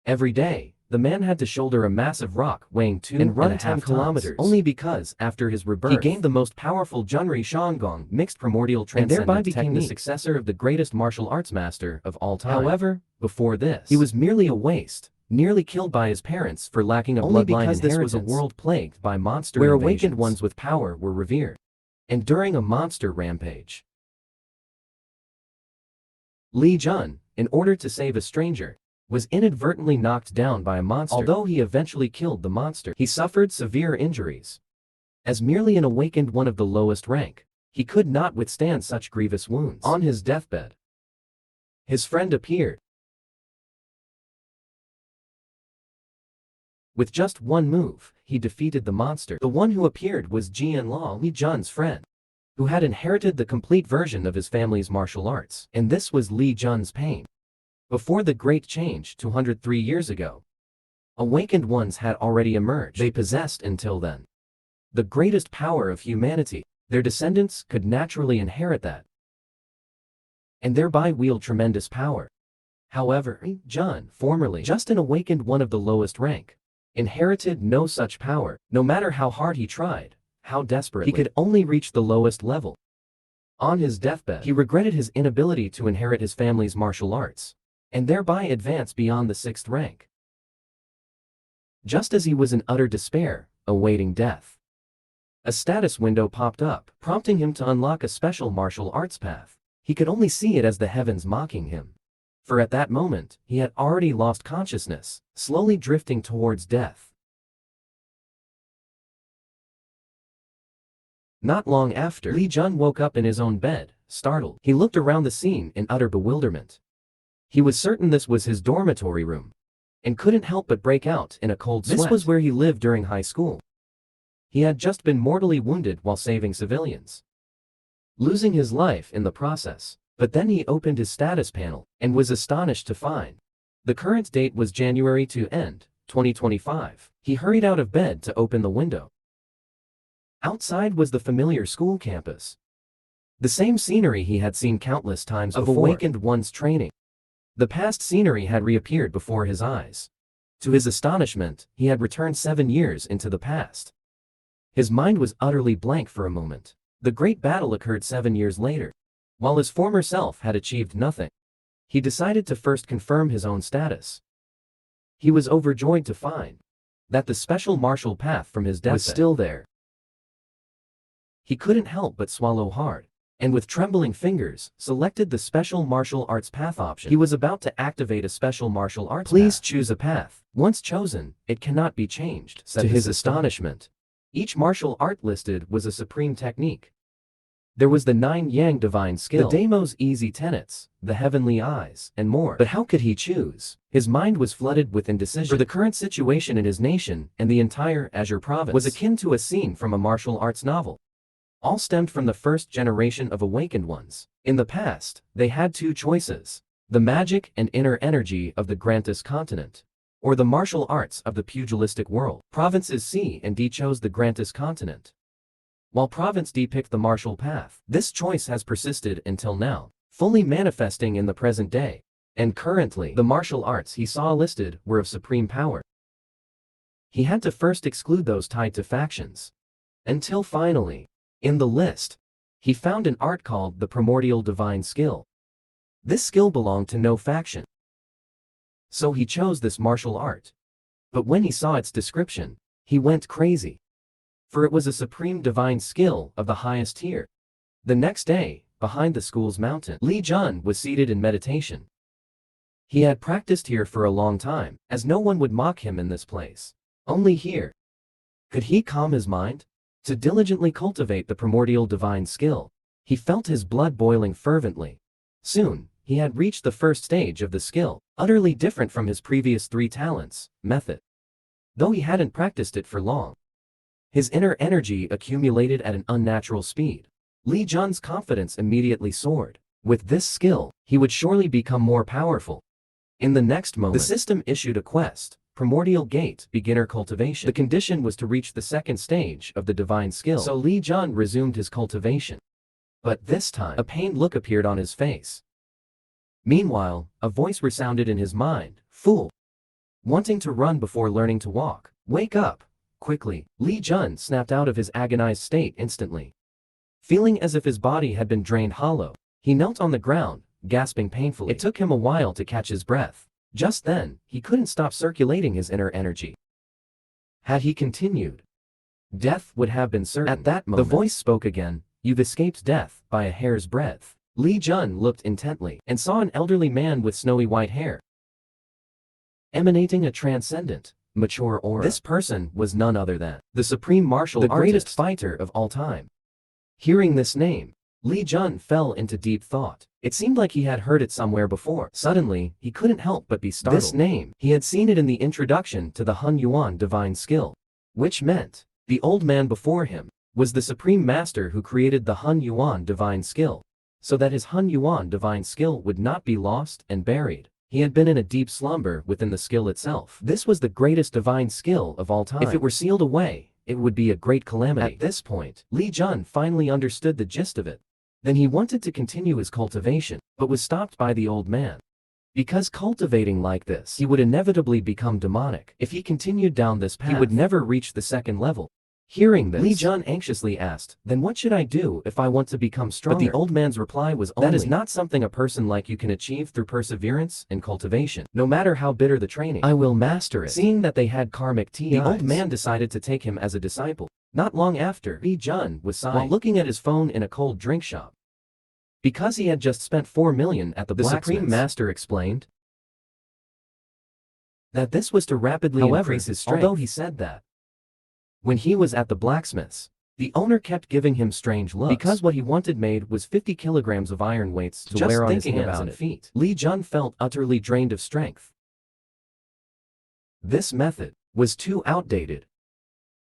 Every day, the man had to shoulder a massive rock weighing 2.5 kilometers only because, after his rebirth, he gained the most powerful Junri Shangong mixed primordial transcendent and thereby became the successor of the greatest martial arts master of all time. However, before this, he was merely a waste, nearly killed by his parents for lacking a bloodline inheritance. This was a world plagued by monster invasions, where awakened ones with power were revered. And during a monster rampage, Li Jun, in order to save a stranger, was inadvertently knocked down by a monster. Although he eventually killed the monster, he suffered severe injuries. As merely an awakened one of the lowest rank, he could not withstand such grievous wounds. On his deathbed, his friend appeared. With just one move, he defeated the monster. The one who appeared was Jianla, Li Jun's friend, who had inherited the complete version of his family's martial arts. And this was Li Jun's pain. Before the Great Change 203 years ago, awakened ones had already emerged. They possessed, until then, the greatest power of humanity. Their descendants could naturally inherit that, and thereby wield tremendous power. However, Jun, formerly just an awakened one of the lowest rank, inherited no such power. No matter how hard he tried, how desperately, he could only reach the lowest level. On his deathbed, he regretted his inability to inherit his family's martial arts, and thereby advance beyond the 6th rank. Just as he was in utter despair, awaiting death, a status window popped up, prompting him to unlock a special martial arts path. He could only see it as the heavens mocking him, for at that moment, he had already lost consciousness, slowly drifting towards death. Not long after, Li Jun woke up in his own bed, startled. He looked around the scene in utter bewilderment. He was certain this was his dormitory room, and couldn't help but break out in a cold sweat. This was where he lived during high school. He had just been mortally wounded while saving civilians, losing his life in the process. But then he opened his status panel, and was astonished to find the current date was January 2025. He hurried out of bed to open the window. Outside was the familiar school campus. The same scenery he had seen countless times before. Of awakened one's training. The past scenery had reappeared before his eyes. To his astonishment, he had returned 7 years into the past. His mind was utterly blank for a moment. The great battle occurred 7 years later. While his former self had achieved nothing, he decided to first confirm his own status. He was overjoyed to find that the special martial path from his deathbed was still there. He couldn't help but swallow hard, and with trembling fingers, selected the special martial arts path option. He was about to activate a special martial arts path. Please choose a path. Once chosen, it cannot be changed, said to his astonishment. Each martial art listed was a supreme technique. There was the 9 Yang divine skill, the Daimo's easy tenets, the heavenly eyes, and more. But how could he choose? His mind was flooded with indecision, for the current situation in his nation and the entire Azure province was akin to a scene from a martial arts novel. All stemmed from the first generation of awakened ones. In the past, they had 2 choices: the magic and inner energy of the Grantis continent, or the martial arts of the pugilistic world. Provinces C and D chose the Grantis continent, while Province D picked the martial path. This choice has persisted until now, fully manifesting in the present day. And currently, the martial arts he saw listed were of supreme power. He had to first exclude those tied to factions, until finally, in the list, he found an art called the Primordial Divine Skill. This skill belonged to no faction, so he chose this martial art. But when he saw its description, he went crazy, for it was a supreme divine skill of the highest tier. The next day, behind the school's mountain, Li Jun was seated in meditation. He had practiced here for a long time, as no one would mock him in this place. Only here could he calm his mind to diligently cultivate the primordial divine skill. He felt his blood boiling fervently. Soon, he had reached the first stage of the skill, utterly different from his previous 3 talents, method. Though he hadn't practiced it for long, his inner energy accumulated at an unnatural speed. Li Jun's confidence immediately soared. With this skill, he would surely become more powerful. In the next moment, the system issued a quest: Primordial Gate, Beginner Cultivation. The condition was to reach the 2nd stage of the divine skill. So Li Jun resumed his cultivation. But this time, a pained look appeared on his face. Meanwhile, a voice resounded in his mind: "Fool! wanting to run before learning to walk. Wake up! Quickly, Li Jun snapped out of his agonized state instantly. Feeling as if his body had been drained hollow, he knelt on the ground, gasping painfully. It took him a while to catch his breath. Just then, he couldn't stop circulating his inner energy. Had he continued, death would have been certain. At that moment, the voice spoke again, "You've escaped death by a hair's breadth." Li Jun looked intently and saw an elderly man with snowy white hair, emanating a transcendent, mature aura. This person was none other than the supreme martial artist, the greatest fighter of all time. Hearing this name, Li Jun fell into deep thought. It seemed like he had heard it somewhere before. Suddenly, he couldn't help but be startled. This name, he had seen it in the introduction to the Hun Yuan divine skill, which meant the old man before him was the supreme master who created the Hun Yuan divine skill, so that his Hun Yuan divine skill would not be lost and buried. He had been in a deep slumber within the skill itself. This was the greatest divine skill of all time. If it were sealed away, it would be a great calamity. At this point, Li Jun finally understood the gist of it. Then he wanted to continue his cultivation, but was stopped by the old man. Because cultivating like this, he would inevitably become demonic. If he continued down this path, he would never reach the second level. Hearing this, Li Jun anxiously asked, "Then what should I do if I want to become stronger?" But the old man's reply was only, "That is not something a person like you can achieve through perseverance and cultivation. No matter how bitter the training, I will master it." Seeing that they had karmic ties, the old man decided to take him as a disciple. Not long after, Li Jun was sighing while looking at his phone in a cold drink shop. Because he had just spent 4 million at the Supreme Master explained that this was to rapidly increase his strength. Although he said that when he was at the blacksmith's, the owner kept giving him strange looks because what he wanted made was 50 kilograms of iron weights to wear on his hands and feet. Li Jun felt utterly drained of strength. This method was too outdated.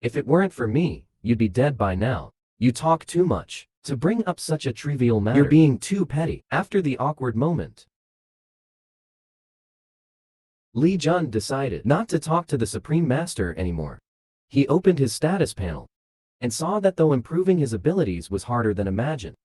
"If it weren't for me, you'd be dead by now. You talk too much. To bring up such a trivial matter, you're being too petty." After the awkward moment, Li Jun decided not to talk to the Supreme Master anymore. He opened his status panel and saw that though improving his abilities was harder than imagined,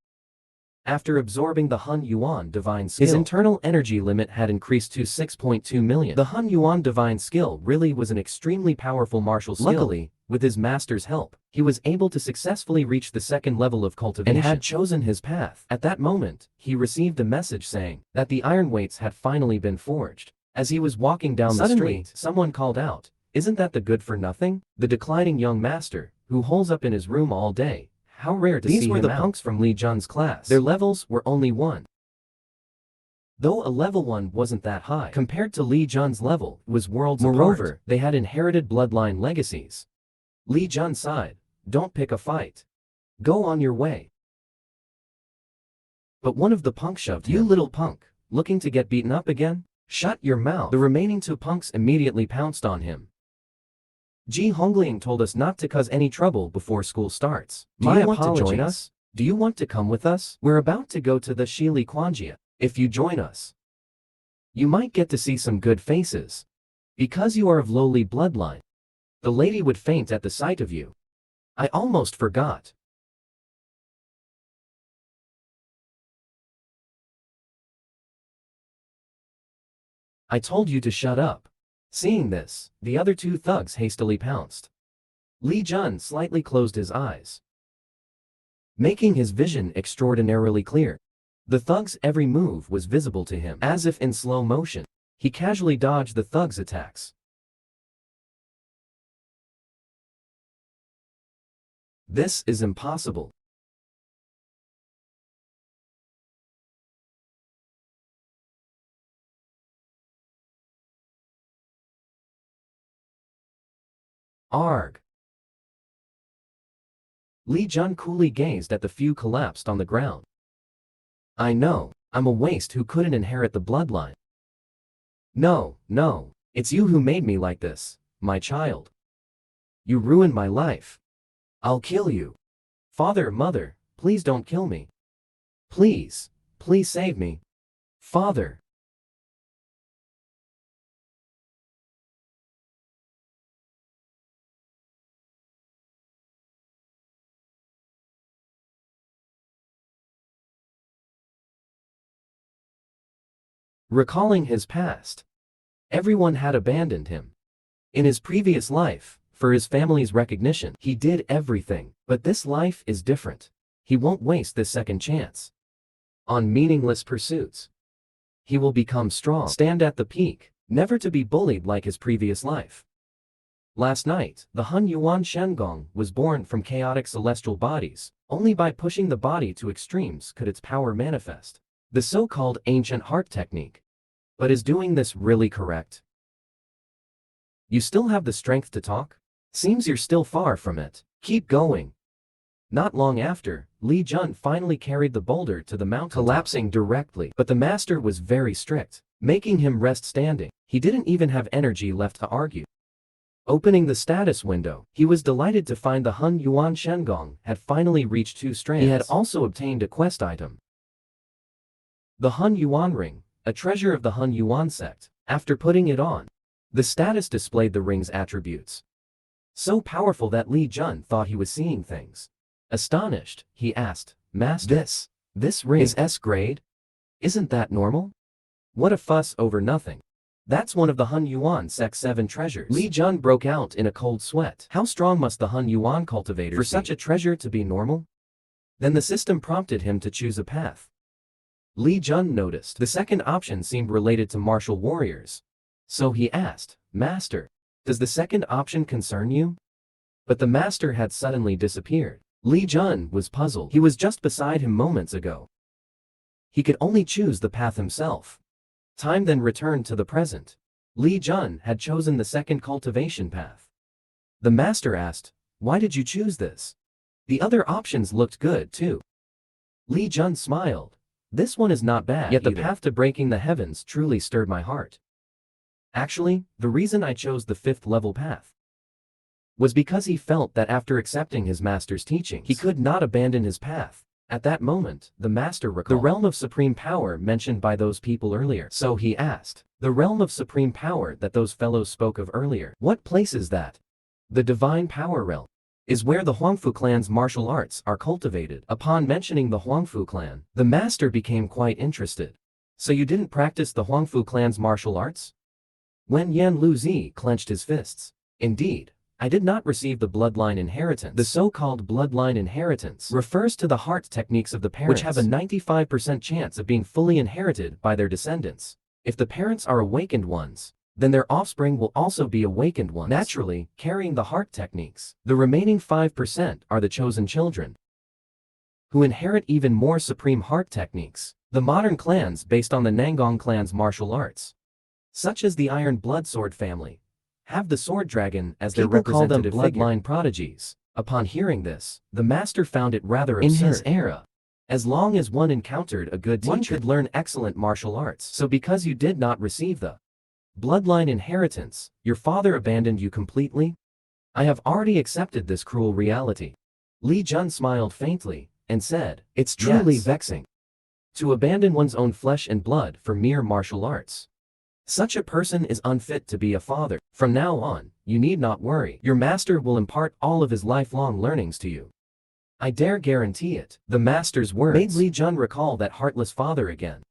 after absorbing the Hun Yuan divine skill, his internal energy limit had increased to 6.2 million. The Hun Yuan divine skill really was an extremely powerful martial skill. Luckily, with his master's help, he was able to successfully reach the second level of cultivation and had chosen his path. At that moment, he received a message saying that the iron weights had finally been forged. As he was walking down the street, someone called out, "Isn't that the good-for-nothing? The declining young master, who holes up in his room all day. How rare to see him out." These were the punks from Li Jun's class. Their levels were only 1. Though a level 1 wasn't that high, compared to Li Jun's level, it was worlds apart. Moreover, they had inherited bloodline legacies. Li Jun sighed, "Don't pick a fight. Go on your way." But one of the punks shoved him. "You little punk, looking to get beaten up again? Shut your mouth." The remaining 2 punks immediately pounced on him. "Ji Hongliang told us not to cause any trouble before school starts. Do you want to join us? Do you want to come with us? We're about to go to the Shili Quanjia. If you join us, you might get to see some good faces. Because you are of lowly bloodline, the lady would faint at the sight of you. I almost forgot." "I told you to shut up." Seeing this, the other 2 thugs hastily pounced. Li Jun slightly closed his eyes, making his vision extraordinarily clear. The thug's every move was visible to him. As if in slow motion, he casually dodged the thug's attacks. This is impossible. Arg. Li Jun coolly gazed at the few collapsed on the ground. "I know, I'm a waste who couldn't inherit the bloodline. No, no, it's you who made me like this, my child. You ruined my life. I'll kill you. Father, mother, please don't kill me. Please, please save me. Father." Recalling his past, Everyone had abandoned him. In his previous life, for his family's recognition, he did everything, but this life is different. He won't waste this second chance on meaningless pursuits. He will become strong, stand at the peak, never to be bullied like his previous life. Last night, the Hun Yuan Shengong was born from chaotic celestial bodies. Only by pushing the body to extremes could its power manifest. The so-called ancient heart technique. But is doing this really correct? You still have the strength to talk? Seems you're still far from it. Keep going. Not long after, Li Jun finally carried the boulder to the mountain, collapsing directly. But the master was very strict, making him rest standing. He didn't even have energy left to argue. Opening the status window, he was delighted to find the Hun Yuan Shengong had finally reached 2 strands. He had also obtained a quest item. The Hun Yuan ring, a treasure of the Hun Yuan sect. After putting it on, the status displayed the ring's attributes. So powerful that Li Jun thought he was seeing things. Astonished, he asked, Master, this ring is S grade? Isn't that normal? What a fuss over nothing. That's one of the Hun Yuan Sect 7 treasures. Li Jun broke out in a cold sweat. How strong must the Hun Yuan cultivators be for such a treasure to be normal? Then the system prompted him to choose a path. Li Jun noticed the second option seemed related to martial warriors. So he asked, Master, does the second option concern you? But the master had suddenly disappeared. Li Jun was puzzled. He was just beside him moments ago. He could only choose the path himself. Time then returned to the present. Li Jun had chosen the second cultivation path. The master asked, why did you choose this? The other options looked good too. Li Jun smiled. This one is not bad, yet the path to breaking the heavens truly stirred my heart. Actually, the reason I chose the 5th level path was because he felt that after accepting his master's teachings, he could not abandon his path. At that moment, the master recalled the realm of supreme power mentioned by those people earlier. So he asked, the realm of supreme power that those fellows spoke of earlier, what place is that? The divine power realm is where the Huangfu clan's martial arts are cultivated. Upon mentioning the Huangfu clan, the master became quite interested. So you didn't practice the Huangfu clan's martial arts? Wen Yan Luzi clenched his fists. Indeed, I did not receive the bloodline inheritance. The so-called bloodline inheritance refers to the heart techniques of the parents, which have a 95% chance of being fully inherited by their descendants. If the parents are awakened ones, then their offspring will also be awakened ones, naturally carrying the heart techniques. The remaining 5% are the chosen children, who inherit even more supreme heart techniques. The modern clans based on the Nangong clan's martial arts, such as the Iron Blood Sword family, have the Sword Dragon as their representative bloodline prodigies. Upon hearing this, the master found it rather absurd. In his era, as long as one encountered a good teacher, one could learn excellent martial arts. So because you did not receive the bloodline inheritance, your father abandoned you completely? I have already accepted this cruel reality. Li Jun smiled faintly, and said, it's truly vexing to abandon one's own flesh and blood for mere martial arts. Such a person is unfit to be a father. From now on, you need not worry. Your master will impart all of his lifelong learnings to you. I dare guarantee it. The master's words made Li Jun recall that heartless father again.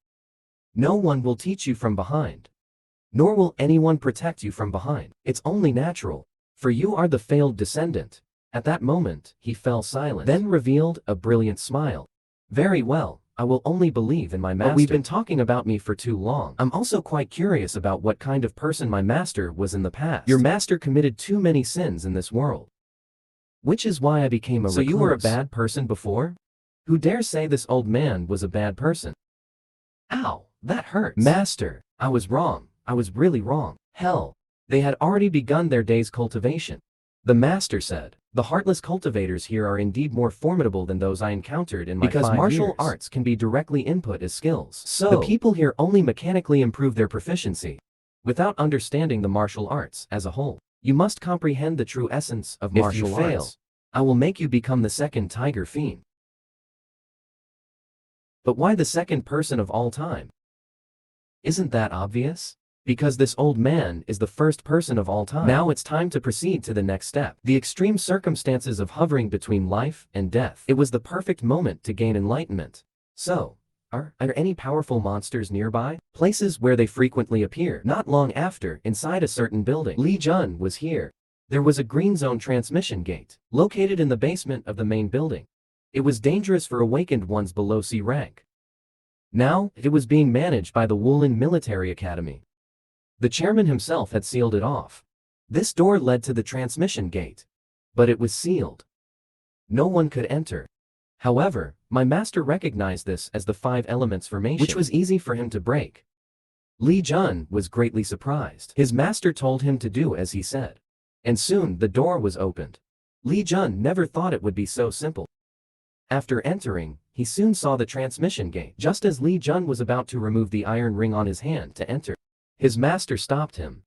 No one will teach you from behind, nor will anyone protect you from behind. It's only natural, for you are the failed descendant. At that moment, he fell silent, then revealed a brilliant smile. Very well. I will only believe in my master. But we've been talking about me for too long. I'm also quite curious about what kind of person my master was in the past. Your master committed too many sins in this world, which is why I became a recluse. So you were a bad person before? Who dares say this old man was a bad person? Ow, that hurts. Master, I was wrong. I was really wrong. Hell, they had already begun their day's cultivation. The master said, the heartless cultivators here are indeed more formidable than those I encountered in my 5 years. Because martial arts can be directly input as skills. So, the people here only mechanically improve their proficiency, without understanding the martial arts as a whole. You must comprehend the true essence of martial arts. If you fail, I will make you become the second Tiger Fiend. But why the second person of all time? Isn't that obvious? Because this old man is the first person of all time. Now it's time to proceed to the next step. The extreme circumstances of hovering between life and death. It was the perfect moment to gain enlightenment. So, Are there any powerful monsters nearby? Places where they frequently appear. Not long after, inside a certain building, Li Jun was here. There was a green zone transmission gate, located in the basement of the main building. It was dangerous for awakened ones below C rank. Now, it was being managed by the Woolen Military Academy. The chairman himself had sealed it off. This door led to the transmission gate. But it was sealed. No one could enter. However, my master recognized this as the 5 elements formation, which was easy for him to break. Li Jun was greatly surprised. His master told him to do as he said. And soon the door was opened. Li Jun never thought it would be so simple. After entering, he soon saw the transmission gate. Just as Li Jun was about to remove the iron ring on his hand to enter, his master stopped him.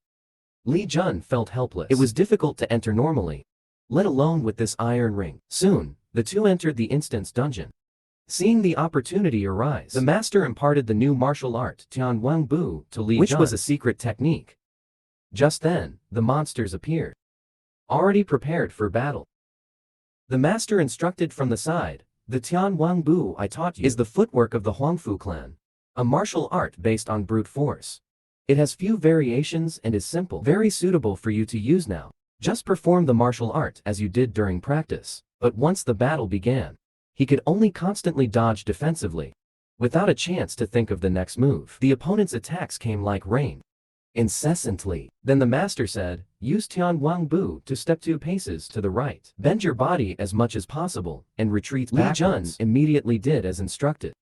Li Jun felt helpless. It was difficult to enter normally, let alone with this iron ring. Soon, the two entered the instant's dungeon. Seeing the opportunity arise, the master imparted the new martial art Tian Wang Bu to Li Jun, which was a secret technique. Just then, the monsters appeared, already prepared for battle. The master instructed from the side, "The Tian Wang Bu I taught you is the footwork of the Huangfu clan, a martial art based on brute force. It has few variations and is simple, very suitable for you to use now. Just perform the martial art as you did during practice." But once the battle began, he could only constantly dodge defensively, without a chance to think of the next move. The opponent's attacks came like rain, incessantly. Then the master said, "Use Tian Wang Bu to step 2 paces to the right. Bend your body as much as possible, and retreat backwards." Li Jun immediately did as instructed.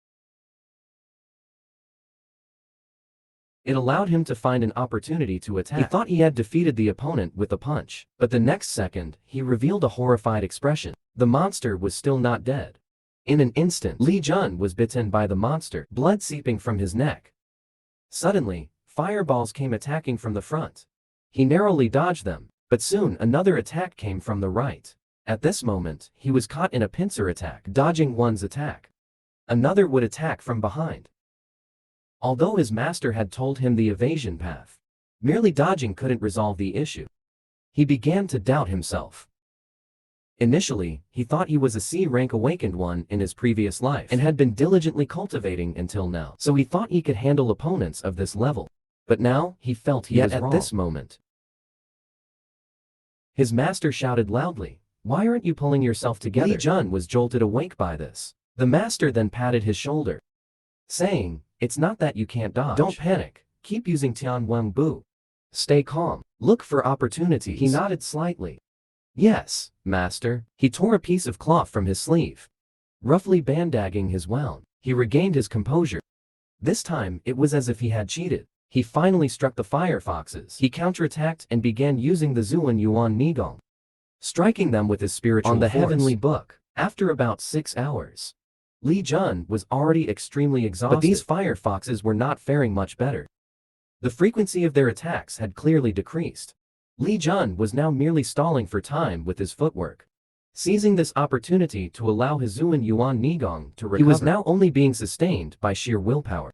It allowed him to find an opportunity to attack. He thought he had defeated the opponent with a punch, but the next second, he revealed a horrified expression. The monster was still not dead. In an instant, Li Jun was bitten by the monster, blood seeping from his neck. Suddenly, fireballs came attacking from the front. He narrowly dodged them, but soon another attack came from the right. At this moment, he was caught in a pincer attack. Dodging one's attack, another would attack from behind. Although his master had told him the evasion path, merely dodging couldn't resolve the issue. He began to doubt himself. Initially, he thought he was a C-rank awakened one in his previous life and had been diligently cultivating until now, so he thought he could handle opponents of this level. But now, he felt he was wrong. At this moment, his master shouted loudly, "Why aren't you pulling yourself together?" Li Jun was jolted awake by this. The master then patted his shoulder, saying, "It's not that you can't dodge. Don't panic, keep using Tian Wang Bu. Stay calm, look for opportunities." He nodded slightly. "Yes, master." He tore a piece of cloth from his sleeve, roughly bandaging his wound. He regained his composure. This time, it was as if he had cheated. He finally struck the firefoxes. He counterattacked and began using the Zuan Yuan Nigong, striking them with his spiritual on the heavenly book. After about 6 hours, Li Jun was already extremely exhausted. But these firefoxes were not faring much better. The frequency of their attacks had clearly decreased. Li Jun was now merely stalling for time with his footwork, seizing this opportunity to allow his Zuan Yuan Nigong to recover. He was now only being sustained by sheer willpower.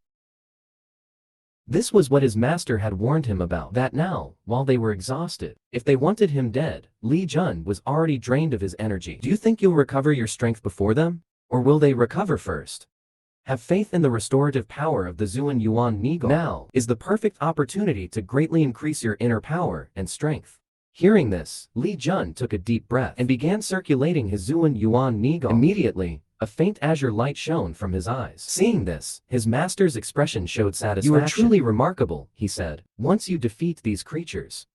This was what his master had warned him about, that now, while they were exhausted, if they wanted him dead, Li Jun was already drained of his energy. Do you think you'll recover your strength before them? Or will they recover first? Have faith in the restorative power of the Zuan Yuan Nigong. Now is the perfect opportunity to greatly increase your inner power and strength. Hearing this, Li Jun took a deep breath and began circulating his Zuan Yuan Nigong. Immediately, a faint azure light shone from his eyes. Seeing this, his master's expression showed satisfaction. "You are truly remarkable," he said. "Once you defeat these creatures,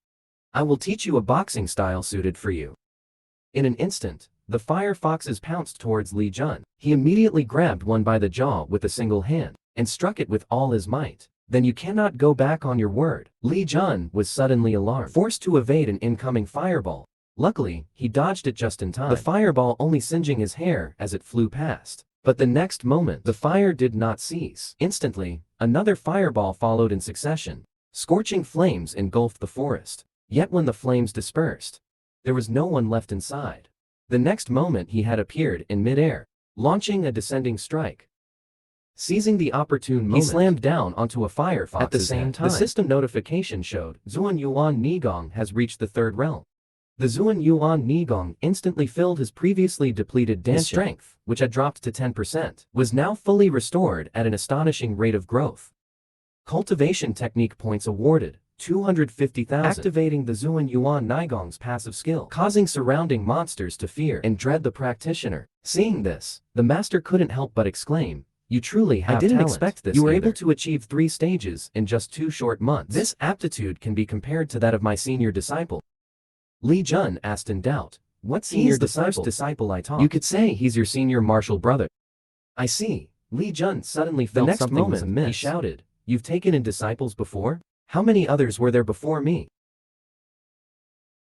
I will teach you a boxing style suited for you." In an instant, the firefoxes pounced towards Li Jun. He immediately grabbed one by the jaw with a single hand, and struck it with all his might. "Then you cannot go back on your word." Li Jun was suddenly alarmed, forced to evade an incoming fireball. Luckily, he dodged it just in time, the fireball only singeing his hair as it flew past. But the next moment, the fire did not cease. Instantly, another fireball followed in succession. Scorching flames engulfed the forest. Yet when the flames dispersed, there was no one left inside. The next moment he had appeared in midair, launching a descending strike. Seizing the opportune moment, he slammed down onto a firefox. At the same time, the system notification showed, "Zuan Yuan Nigong has reached the 3rd realm. The Zuan Yuan Nigong instantly filled his previously depleted Danshan. His strength, which had dropped to 10%, was now fully restored at an astonishing rate of growth. Cultivation technique points awarded, 250,000. Activating the Zuan Yuan Nigong's passive skill, causing surrounding monsters to fear and dread the practitioner. Seeing this, the master couldn't help but exclaim, "You truly have talent. I didn't expect this. You were able to achieve 3 stages in just 2 short months. This aptitude can be compared to that of my senior disciple." Li Jun asked in doubt, "What senior disciple? He's the first disciple I taught." "You could say he's your senior martial brother." "I see." Li Jun suddenly felt something was amiss. He shouted, "You've taken in disciples before? How many others were there before me?"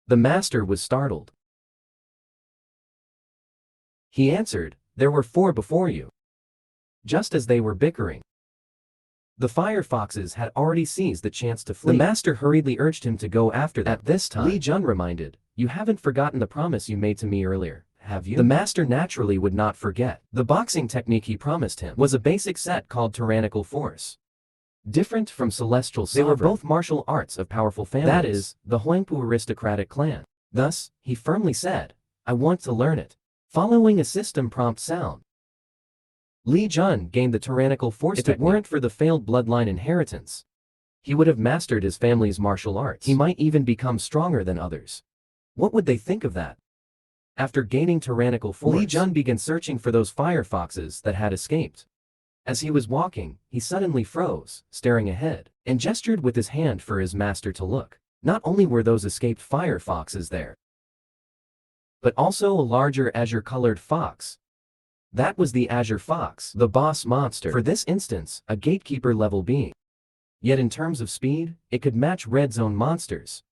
The master was startled. He answered, "There were 4 before you." Just as they were bickering, the firefoxes had already seized the chance to flee. The master hurriedly urged him to go after them. At this time, Li Jun reminded, "You haven't forgotten the promise you made to me earlier, have you?" The master naturally would not forget. The boxing technique he promised him was a basic set called Tyrannical Force. Different from Celestial Sovereign, they were both martial arts of powerful families. That is, the Huangpu aristocratic clan. Thus, he firmly said, "I want to learn it." Following a system prompt sound, Li Jun gained the Tyrannical Force technique. If it weren't for the failed bloodline inheritance, he would have mastered his family's martial arts. He might even become stronger than others. What would they think of that? After gaining Tyrannical Force, Li Jun began searching for those firefoxes that had escaped. As he was walking, he suddenly froze, staring ahead, and gestured with his hand for his master to look. Not only were those escaped firefoxes there, but also a larger azure-colored fox. That was the Azure Fox, the boss monster. For this instance, a gatekeeper-level being. Yet in terms of speed, it could match Red Zone monsters.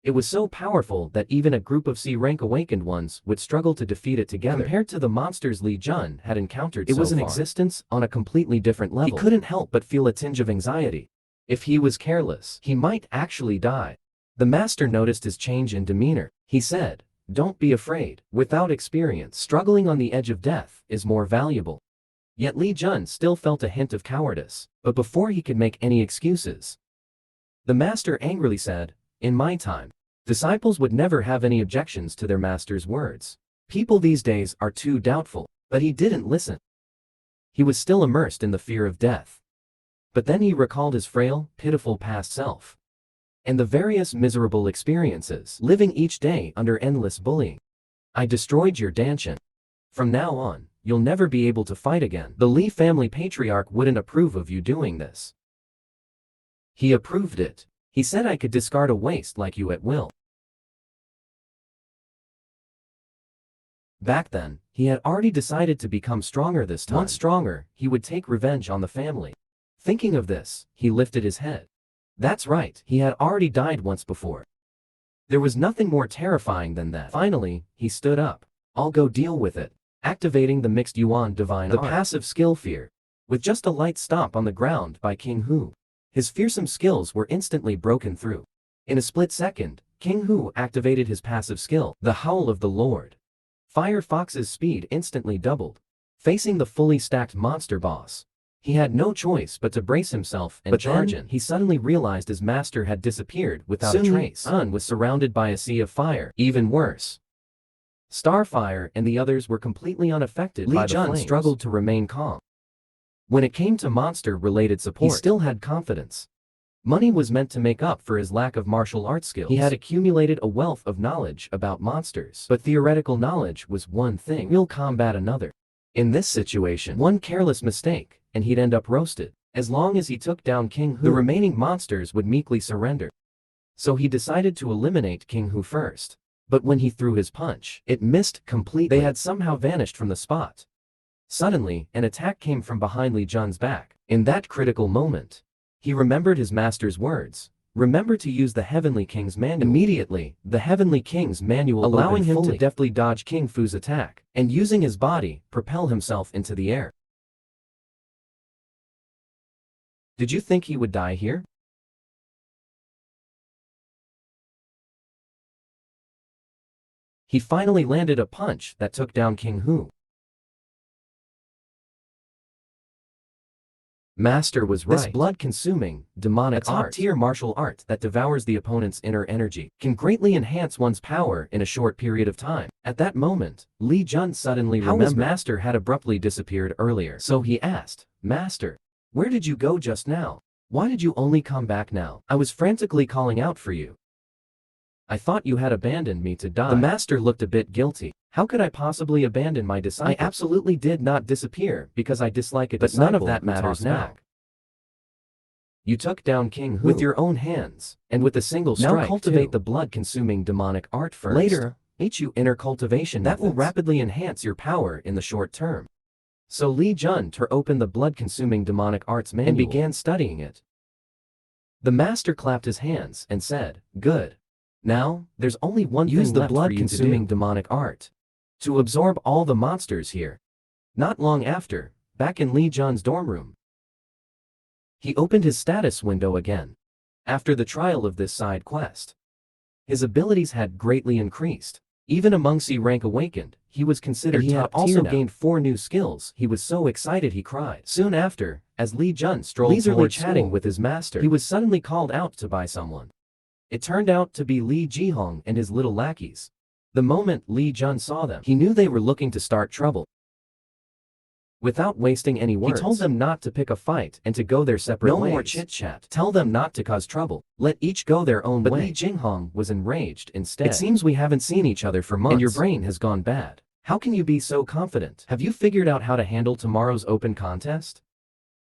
It was so powerful that even a group of C-rank awakened ones would struggle to defeat it together. Compared to the monsters Li Jun had encountered so far, it was an existence on a completely different level. He couldn't help but feel a tinge of anxiety. If he was careless, he might actually die. The master noticed his change in demeanor. He said, "Don't be afraid. Without experience, struggling on the edge of death is more valuable." Yet Li Jun still felt a hint of cowardice. But before he could make any excuses, the master angrily said, "In my time, disciples would never have any objections to their master's words. People these days are too doubtful." But he didn't listen. He was still immersed in the fear of death. But then he recalled his frail, pitiful past self, and the various miserable experiences, living each day under endless bullying. "I destroyed your Danshan. From now on, you'll never be able to fight again. The Li family patriarch wouldn't approve of you doing this." He approved it. He said I could discard a waste like you at will. Back then, he had already decided to become stronger this time. Once stronger, he would take revenge on the family. Thinking of this, he lifted his head. That's right, he had already died once before. There was nothing more terrifying than that. Finally, he stood up. "I'll go deal with it." Activating the mixed Yuan divine art, the passive skill Fear, with just a light stomp on the ground by King Hu. His fearsome skills were instantly broken through. In a split second, King Hu activated his passive skill, the Howl of the Lord. Fire Fox's speed instantly doubled. Facing the fully stacked monster boss, he had no choice but to brace himself and charge in. He suddenly realized his master had disappeared without a trace. Sun was surrounded by a sea of fire. Even worse, Starfire and the others were completely unaffected by the flames. Li Jun struggled to remain calm. When it came to monster-related support, he still had confidence. Money was meant to make up for his lack of martial arts skills. He had accumulated a wealth of knowledge about monsters. But theoretical knowledge was one thing, real combat another. In this situation, one careless mistake, and he'd end up roasted. As long as he took down King Hu, the remaining monsters would meekly surrender. So he decided to eliminate King Hu first. But when he threw his punch, it missed completely. They had somehow vanished from the spot. Suddenly, an attack came from behind Li Jun's back. In that critical moment, he remembered his master's words. "Remember to use the Heavenly King's manual." Immediately, the Heavenly King's manual allowing him to deftly dodge King Fu's attack, and using his body, propel himself into the air. Did you think he would die here? He finally landed a punch that took down King Hu. Master was right. This blood-consuming, demonic top-tier martial art that devours the opponent's inner energy can greatly enhance one's power in a short period of time. At that moment, Li Jun suddenly remembered how his master had abruptly disappeared earlier. So he asked, "Master, where did you go just now? Why did you only come back now? I was frantically calling out for you. I thought you had abandoned me to die." The master looked a bit guilty. How could I possibly abandon my disciple? I absolutely did not disappear because I dislike a disciple. But none of that matters now. You took down King Hu with your own hands, and with a single strike. Now cultivate the blood-consuming demonic art first. Later, teach you inner cultivation that will rapidly enhance your power in the short term. So Li Jun tore open the blood-consuming demonic arts manual and began studying it. The master clapped his hands and said, "Good. Now, there's only one thing left for you to do. Use the blood-consuming demonic art to absorb all the monsters here." Not long after, back in Li Jun's dorm room, he opened his status window again. After the trial of this side quest, his abilities had greatly increased. Even among C rank awakened, he was considered top tier. He had also gained 4 new skills. He was so excited he cried. Soon after, as Li Jun strolled leisurely chatting with his master, he was suddenly called out to by someone. It turned out to be Li Jihong and his little lackeys. The moment Li Jun saw them, he knew they were looking to start trouble. Without wasting any words, he told them not to pick a fight and to go their separate ways. No more chit-chat. Tell them not to cause trouble. Let each go their own way. But Li Jinghong was enraged instead. It seems we haven't seen each other for months, and your brain has gone bad. How can you be so confident? Have you figured out how to handle tomorrow's open contest?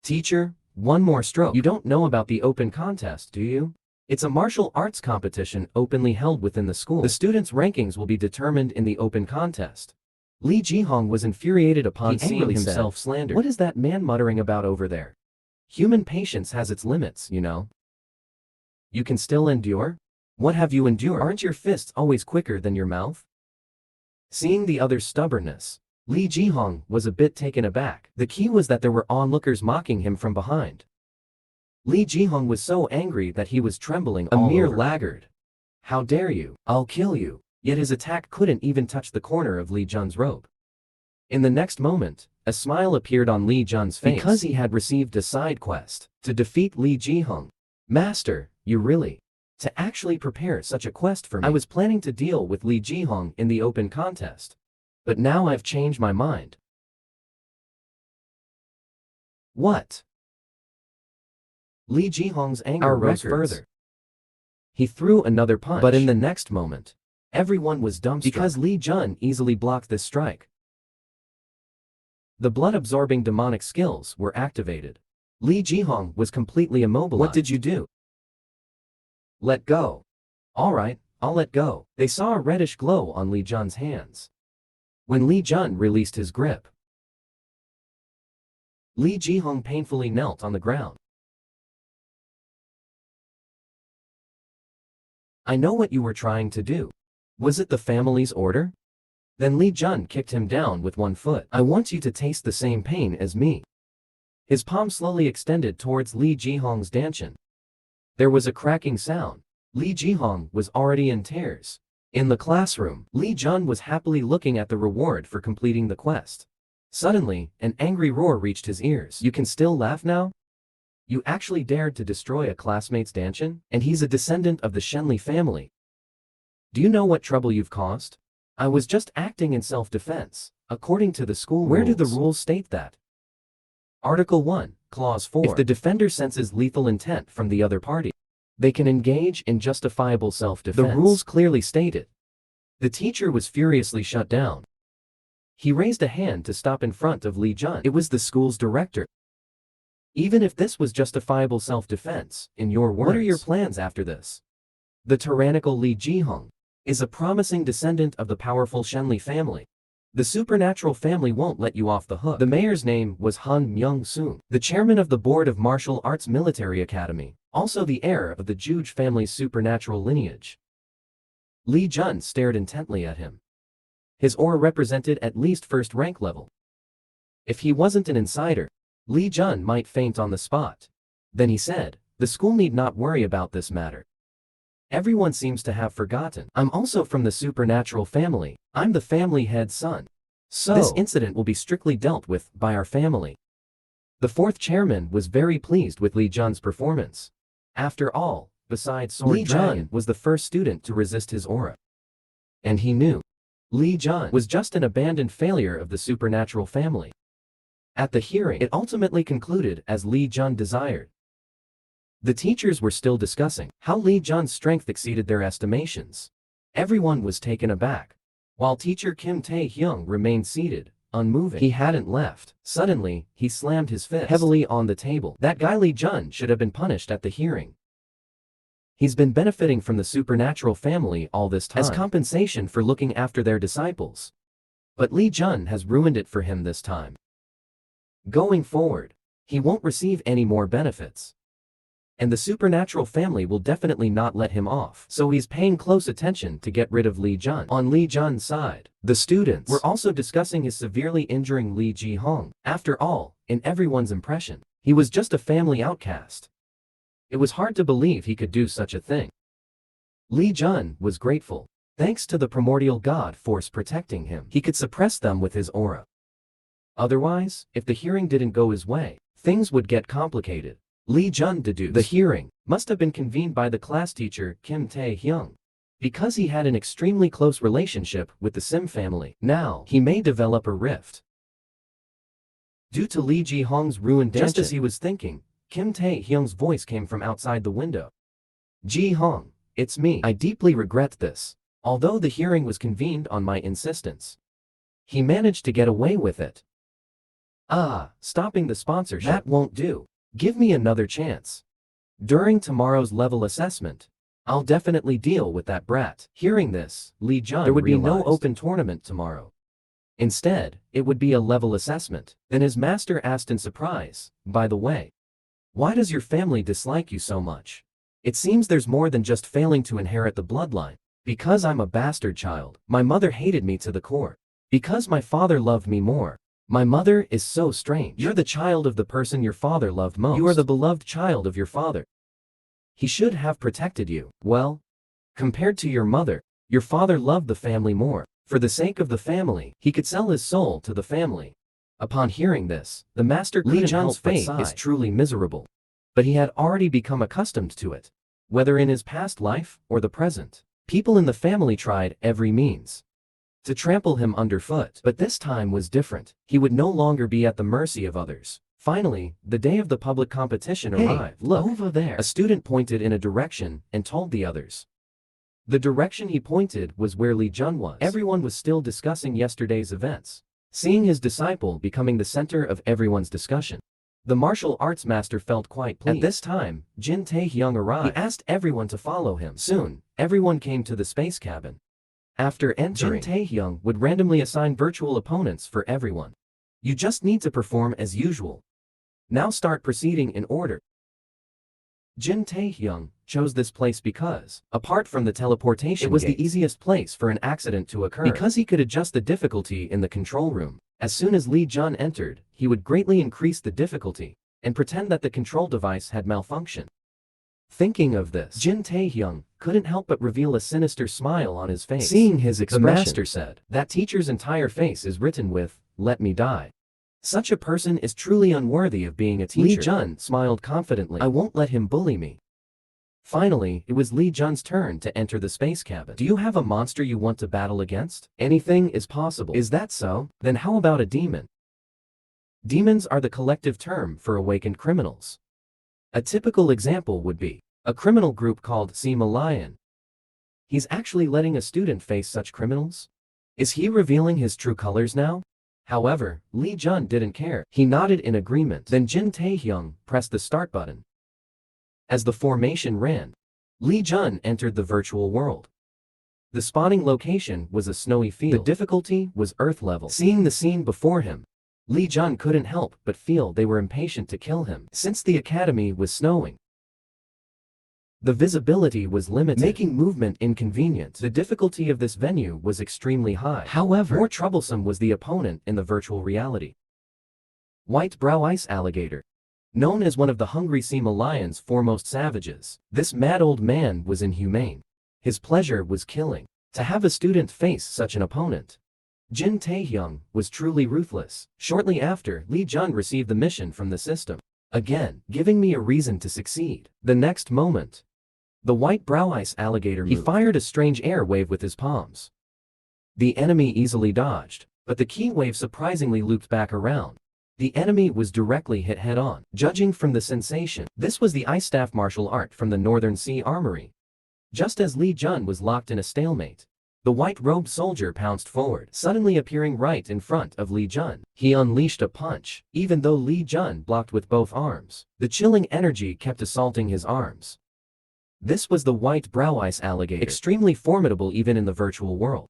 Teacher, one more stroke. You don't know about the open contest, do you? It's a martial arts competition openly held within the school. The students' rankings will be determined in the open contest. Li Jihong was infuriated upon seeing himself slandered. What is that man muttering about over there? Human patience has its limits, you know. You can still endure? What have you endured? Aren't your fists always quicker than your mouth? Seeing the other's stubbornness, Li Jihong was a bit taken aback. The key was that there were onlookers mocking him from behind. Li Jihong was so angry that he was trembling all over. A mere laggard. How dare you? I'll kill you. Yet his attack couldn't even touch the corner of Li Jun's robe. In the next moment, a smile appeared on Li Jun's face because he had received a side quest to defeat Li Jihong. Master, you really? To actually prepare such a quest for me? I was planning to deal with Li Jihong in the open contest. But now I've changed my mind. What? Li Jihong's anger rose further. He threw another punch, but in the next moment, everyone was dumbstruck because Li Jun easily blocked this strike. The blood-absorbing demonic skills were activated. Li Jihong was completely immobilized. What did you do? Let go. All right, I'll let go. They saw a reddish glow on Li Jun's hands. When Li Jun released his grip, Li Jihong painfully knelt on the ground. I know what you were trying to do. Was it the family's order? Then Li Jun kicked him down with one foot. I want you to taste the same pain as me. His palm slowly extended towards Li Jihong's dantian. There was a cracking sound. Li Jihong was already in tears. In the classroom, Li Jun was happily looking at the reward for completing the quest. Suddenly, an angry roar reached his ears. You can still laugh now? You actually dared to destroy a classmate's dantian? And he's a descendant of the Shenli family. Do you know what trouble you've caused? I was just acting in self-defense, according to the school rules. Where do the rules state that? Article 1, Clause 4. If the defender senses lethal intent from the other party, they can engage in justifiable self-defense. The rules clearly state it. The teacher was furiously shut down. He raised a hand to stop in front of Li Jun. It was the school's director. Even if this was justifiable self-defense, in your words, what are your plans after this? The tyrannical Li Jihong is a promising descendant of the powerful Shenli family. The supernatural family won't let you off the hook. The mayor's name was Han Myung-soon, the chairman of the board of Martial Arts Military Academy, also the heir of the Juge family's supernatural lineage. Li Jun stared intently at him. His aura represented at least first rank level. If he wasn't an insider, Li Jun might faint on the spot. Then he said, the school need not worry about this matter. Everyone seems to have forgotten. I'm also from the supernatural family. I'm the family head's son. So, this incident will be strictly dealt with by our family. The fourth chairman was very pleased with Li Jun's performance. After all, besides Sword Dragon was the first student to resist his aura. And he knew Li Jun was just an abandoned failure of the supernatural family. At the hearing, it ultimately concluded as Li Jun desired. The teachers were still discussing how Li Jun's strength exceeded their estimations. Everyone was taken aback. While teacher Kim Tae-hyung remained seated, unmoving. He hadn't left. Suddenly, he slammed his fist heavily on the table. That guy Li Jun should have been punished at the hearing. He's been benefiting from the supernatural family all this time as compensation for looking after their disciples. But Li Jun has ruined it for him this time. Going forward, he won't receive any more benefits. And the supernatural family will definitely not let him off. So he's paying close attention to get rid of Li Jun. On Li Jun's side, the students were also discussing his severely injuring Li Ji-hong. After all, in everyone's impression, he was just a family outcast. It was hard to believe he could do such a thing. Li Jun was grateful. Thanks to the primordial god force protecting him, he could suppress them with his aura. Otherwise, if the hearing didn't go his way, things would get complicated. Li Jun deduced the hearing must have been convened by the class teacher Kim Tae-hyung. Because he had an extremely close relationship with the Sim family, now he may develop a rift. Due to Li Ji-hong's ruined just as he was thinking, Kim Tae-hyung's voice came from outside the window. Ji-hong, it's me. I deeply regret this. Although the hearing was convened on my insistence, he managed to get away with it. Stopping the sponsorship. That won't do. Give me another chance. During tomorrow's level assessment, I'll definitely deal with that brat. Hearing this, Li Jun there would be no open tournament tomorrow. Instead, it would be a level assessment. Then his master asked in surprise, by the way, why does your family dislike you so much? It seems there's more than just failing to inherit the bloodline. Because I'm a bastard child, my mother hated me to the core. Because my father loved me more. My mother is so strange. You're the child of the person your father loved most. You are the beloved child of your father. He should have protected you. Well, compared to your mother, your father loved the family more. For the sake of the family, he could sell his soul to the family. Upon hearing this, the master couldn't help but sigh. Li Jun's fate is truly miserable. But he had already become accustomed to it. Whether in his past life or the present, people in the family tried every means to trample him underfoot. But this time was different. He would no longer be at the mercy of others. Finally, the day of the public competition arrived. Look, over there. A student pointed in a direction and told the others. The direction he pointed was where Li Jun was. Everyone was still discussing yesterday's events, seeing his disciple becoming the center of everyone's discussion. The martial arts master felt quite pleased. At this time, Jin Tae-hyung arrived. He asked everyone to follow him. Soon, everyone came to the space cabin. After entering, Jin Tae-hyung would randomly assign virtual opponents for everyone. You just need to perform as usual. Now start proceeding in order. Jin Tae-hyung chose this place because, apart from the teleportation it was the easiest place for an accident to occur. Because he could adjust the difficulty in the control room. As soon as Li Jun entered, he would greatly increase the difficulty and pretend that the control device had malfunctioned. Thinking of this, Jin Tae-hyung couldn't help but reveal a sinister smile on his face. Seeing his expression, the master said, that teacher's entire face is written with, "Let me die." Such a person is truly unworthy of being a teacher. Li Jun smiled confidently. I won't let him bully me. Finally, it was Li Jun's turn to enter the space cabin. Do you have a monster you want to battle against? Anything is possible. Is that so? Then how about a demon? Demons are the collective term for awakened criminals. A typical example would be a criminal group called Himalayan. He's actually letting a student face such criminals? Is he revealing his true colors now? However, Li Jun didn't care. He nodded in agreement. Then Jin Tae-hyung pressed the start button. As the formation ran, Li Jun entered the virtual world. The spawning location was a snowy field. The difficulty was Earth level. Seeing the scene before him, Li Jun couldn't help but feel they were impatient to kill him. Since the academy was snowing, the visibility was limited, making movement inconvenient. The difficulty of this venue was extremely high. However, more troublesome was the opponent in the virtual reality. White Brow Ice Alligator. Known as one of the Hungry Himalayans' foremost savages, this mad old man was inhumane. His pleasure was killing. To have a student face such an opponent Jin Taehyung was truly ruthless. Shortly after, Lee Jun received the mission from the system. Again, giving me a reason to succeed. The next moment, the white brow ice alligator moved. He fired a strange air wave with his palms. The enemy easily dodged, but the key wave surprisingly looped back around. The enemy was directly hit head-on. Judging from the sensation, this was the ice staff martial art from the Northern Sea Armory. Just as Lee Jun was locked in a stalemate, the white-robed soldier pounced forward, suddenly appearing right in front of Lee Jun. He unleashed a punch, even though Lee Jun blocked with both arms. The chilling energy kept assaulting his arms. This was the white brow ice alligator, extremely formidable even in the virtual world.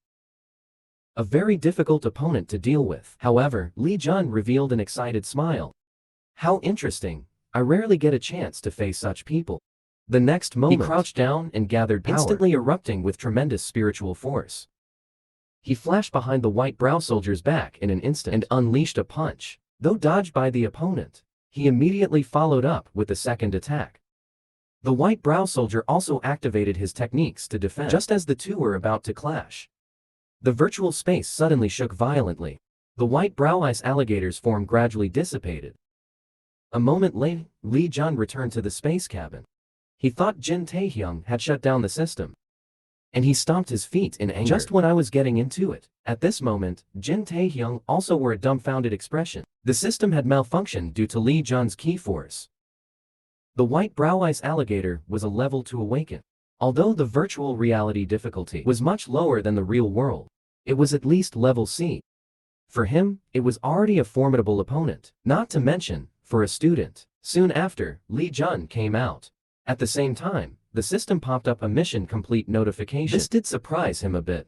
A very difficult opponent to deal with. However, Lee Jun revealed an excited smile. How interesting. I rarely get a chance to face such people. The next moment, he crouched down and gathered power, instantly erupting with tremendous spiritual force. He flashed behind the white brow soldier's back in an instant and unleashed a punch. Though dodged by the opponent, he immediately followed up with a second attack. The white brow soldier also activated his techniques to defend. Just as the two were about to clash, the virtual space suddenly shook violently. The white brow ice alligator's form gradually dissipated. A moment later, Lee Jun returned to the space cabin. He thought Jin Taehyung had shut down the system, and he stomped his feet in anger. Just when I was getting into it, at this moment, Jin Taehyung also wore a dumbfounded expression. The system had malfunctioned due to Lee Jun's key force. The white brow ice alligator was a level to awaken. Although the virtual reality difficulty was much lower than the real world, it was at least level C. For him, it was already a formidable opponent, not to mention, for a student. Soon after, Lee Jun came out. At the same time, the system popped up a mission complete notification. This did surprise him a bit.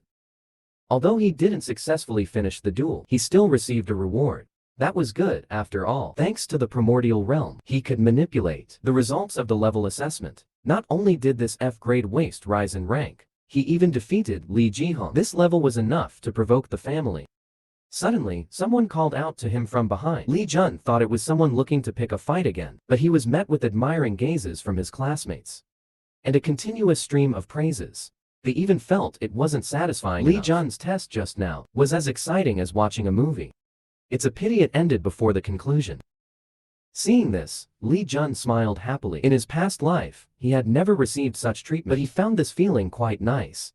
Although he didn't successfully finish the duel, he still received a reward. That was good, after all. Thanks to the primordial realm, he could manipulate the results of the level assessment. Not only did this F-grade waste rise in rank, he even defeated Lee Jihong. This level was enough to provoke the family. Suddenly, someone called out to him from behind. Lee Jun thought it was someone looking to pick a fight again, but he was met with admiring gazes from his classmates and a continuous stream of praises. They even felt it wasn't satisfying enough. Lee Jun's test just now was as exciting as watching a movie. It's a pity it ended before the conclusion. Seeing this, Lee Jun smiled happily. In his past life, he had never received such treatment, but he found this feeling quite nice.